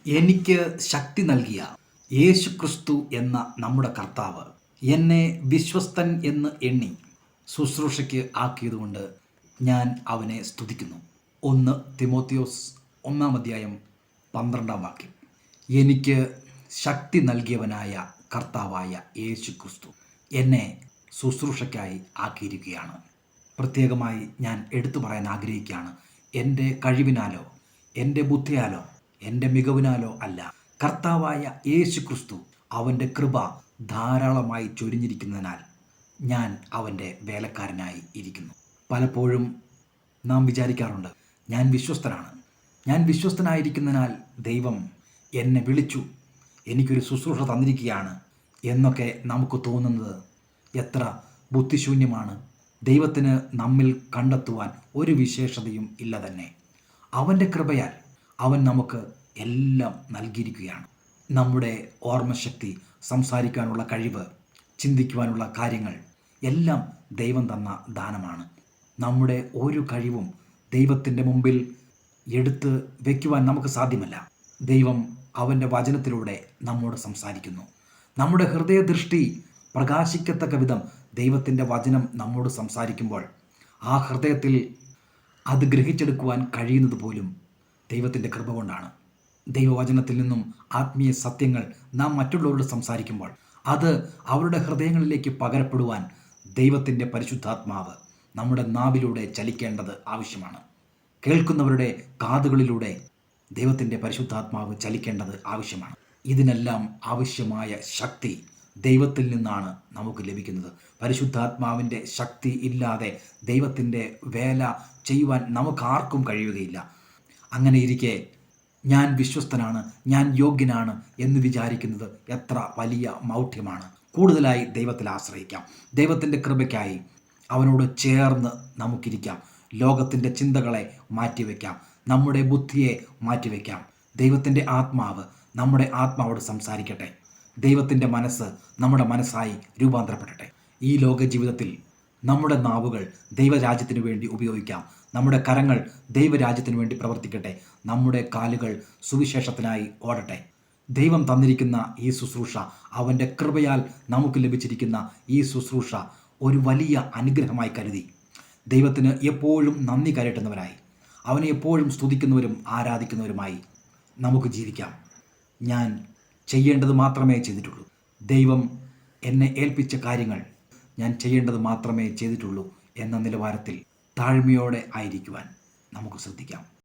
എനിക്ക് ശക്തി നൽകിയ യേശുക്രിസ്തു എന്ന നമ്മുടെ കർത്താവ് എന്നെ വിശ്വസ്തൻ എന്ന് എണ്ണി ശുശ്രൂഷയ്ക്ക് ആക്കിയതുകൊണ്ട് ഞാൻ അവനെ സ്തുതിക്കുന്നു. 1 തിമോത്തിയോസ് 1-12 എനിക്ക് ശക്തി നൽകിയവനായ കർത്താവായ യേശുക്രിസ്തു എന്നെ ശുശ്രൂഷയ്ക്കായി ആക്കിയിരിക്കുകയാണ്. പ്രത്യേകമായി ഞാൻ എടുത്തു പറയാൻ ആഗ്രഹിക്കുകയാണ്. എൻ്റെ കഴിവിനാലോ എൻ്റെ ബുദ്ധിയാലോ എൻ്റെ മികവിനാലോ അല്ല, കർത്താവായ യേശുക്രിസ്തു അവൻ്റെ കൃപ ധാരാളമായി ചൊരിഞ്ഞിരിക്കുന്നതിനാൽ ഞാൻ അവൻ്റെ വേലക്കാരനായി ഇരിക്കുന്നു. പലപ്പോഴും നാം വിചാരിക്കാറുണ്ട്, ഞാൻ വിശ്വസ്തനാണ്, ഞാൻ വിശ്വസ്തനായിരിക്കുന്നതിനാൽ ദൈവം എന്നെ വിളിച്ചു, എനിക്കൊരു ശുശ്രൂഷ തന്നിരിക്കുകയാണ് എന്നൊക്കെ നമുക്ക് തോന്നുന്നത് എത്ര ബുദ്ധിശൂന്യമാണ്. ദൈവത്തിന് നമ്മിൽ കണ്ടെത്തുവാൻ ഒരു വിശേഷതയും ഇല്ല തന്നെ. അവൻ്റെ കൃപയാൽ അവൻ നമുക്ക് എല്ലാം നൽകിയിരിക്കുകയാണ്. നമ്മുടെ ഓർമ്മശക്തി, സംസാരിക്കാനുള്ള കഴിവ്, ചിന്തിക്കുവാനുള്ള കാര്യങ്ങൾ എല്ലാം ദൈവം തന്ന ദാനമാണ്. നമ്മുടെ ഒരു കഴിവും ദൈവത്തിൻ്റെ മുമ്പിൽ എടുത്ത് വയ്ക്കുവാൻ നമുക്ക് സാധ്യമല്ല. ദൈവം അവൻ്റെ വചനത്തിലൂടെ നമ്മോട് സംസാരിക്കുന്നു. നമ്മുടെ ഹൃദയദൃഷ്ടി പ്രകാശിക്കത്തക്ക വിധം ദൈവത്തിൻ്റെ വചനം നമ്മോട് സംസാരിക്കുമ്പോൾ ആ ഹൃദയത്തിൽ അത് ഗ്രഹിച്ചെടുക്കുവാൻ കഴിയുന്നത് പോലും ദൈവത്തിൻ്റെ കൃപ കൊണ്ടാണ്. ദൈവവചനത്തിൽ നിന്നും ആത്മീയ സത്യങ്ങൾ നാം മറ്റുള്ളവരോട് സംസാരിക്കുമ്പോൾ അത് അവരുടെ ഹൃദയങ്ങളിലേക്ക് പകരപ്പെടുവാൻ ദൈവത്തിൻ്റെ പരിശുദ്ധാത്മാവ് നമ്മുടെ നാവിലൂടെ ചലിക്കേണ്ടത് ആവശ്യമാണ്. കേൾക്കുന്നവരുടെ കാതുകളിലൂടെ ദൈവത്തിൻ്റെ പരിശുദ്ധാത്മാവ് ചലിക്കേണ്ടത് ആവശ്യമാണ്. ഇതിനെല്ലാം ആവശ്യമായ ശക്തി ദൈവത്തിൽ നിന്നാണ് നമുക്ക് ലഭിക്കുന്നത്. പരിശുദ്ധാത്മാവിൻ്റെ ശക്തി ഇല്ലാതെ ദൈവത്തിൻ്റെ വേല ചെയ്യുവാൻ നമുക്കാർക്കും കഴിയുകയില്ല. അങ്ങനെ ഇരിക്കെ ഞാൻ വിശ്വസ്തനാണ്, ഞാൻ യോഗ്യനാണ് എന്ന് വിചാരിക്കുന്നത് എത്ര വലിയ മൗഢ്യമാണ്. കൂടുതലായി ദൈവത്തിൽ ആശ്രയിക്കാം. ദൈവത്തിൻ്റെ കൃപയ്ക്കായി അവനോട് ചേർന്ന് നമുക്കിരിക്കാം. ലോകത്തിൻ്റെ ചിന്തകളെ മാറ്റിവെക്കാം, നമ്മുടെ ബുദ്ധിയെ മാറ്റിവെക്കാം. ദൈവത്തിൻ്റെ ആത്മാവ് നമ്മുടെ ആത്മാവോട് സംസാരിക്കട്ടെ. ദൈവത്തിൻ്റെ മനസ്സ് നമ്മുടെ മനസ്സായി രൂപാന്തരപ്പെടട്ടെ. ഈ ലോക ജീവിതത്തിൽ നമ്മുടെ നാവുകൾ ദൈവരാജ്യത്തിന് വേണ്ടി ഉപയോഗിക്കാം. നമ്മുടെ കരങ്ങൾ ദൈവരാജ്യത്തിന് വേണ്ടി പ്രവർത്തിക്കട്ടെ. നമ്മുടെ കാലുകൾ സുവിശേഷത്തിനായി ഓടട്ടെ. ദൈവം തന്നിരിക്കുന്ന ഈ ശുശ്രൂഷ, അവൻ്റെ കൃപയാൽ നമുക്ക് ലഭിച്ചിരിക്കുന്ന ഈ ശുശ്രൂഷ ഒരു വലിയ അനുഗ്രഹമായി കരുതി ദൈവത്തിന് എപ്പോഴും നന്ദി കരട്ടുന്നവരായി, അവനെ എപ്പോഴും സ്തുതിക്കുന്നവരും ആരാധിക്കുന്നവരുമായി നമുക്ക് ജീവിക്കാം. ഞാൻ ചെയ്യേണ്ടത് മാത്രമേ ചെയ്തിട്ടുള്ളൂ. ദൈവം എന്നെ ഏൽപ്പിച്ച കാര്യങ്ങൾ ഞാൻ ചെയ്യേണ്ടത് മാത്രമേ ചെയ്തിട്ടുള്ളൂ എന്ന നിലവാരത്തിൽ താഴ്മയോടെ ആയിരിക്കുവാൻ നമുക്ക് ശ്രദ്ധിക്കാം.